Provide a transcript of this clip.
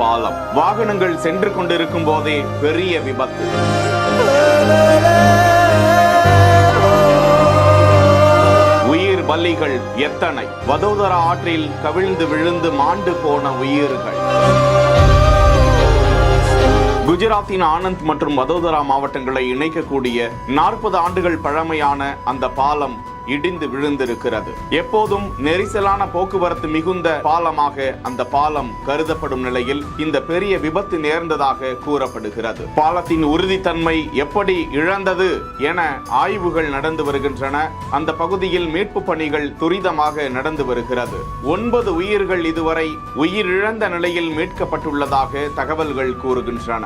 பாலம். வாகனங்கள் சென்று கொண்டிருக்கும் போதே பெரிய விபத்து. உயிர் பலிகள் எத்தனை! வதோதரா ஆற்றில் கவிழ்ந்து விழுந்து மாண்டு போன உயிர்கள். குஜராத்தின் ஆனந்த் மற்றும் வதோதரா மாவட்டங்களை இணைக்கக்கூடிய 40 ஆண்டுகள் பழமையான அந்த பாலம் இடிந்து விழுந்திருக்கிறது. எப்போதும் நெரிசலான போக்குவரத்து மிகுந்த பாலமாக அந்த பாலம் கருதப்படும் நிலையில் இந்த பெரிய விபத்து நேர்ந்ததாக கூறப்படுகிறது. பாலத்தின் உறுதித்தன்மை எப்படி இழந்தது என ஆய்வுகள் நடந்து வருகின்றன. அந்த பகுதியில் மீட்பு பணிகள் துரிதமாக நடந்து வருகிறது. 9 உயிர்கள் இதுவரை உயிரிழந்த நிலையில் மீட்கப்பட்டுள்ளதாக தகவல்கள் கூறுகின்றன.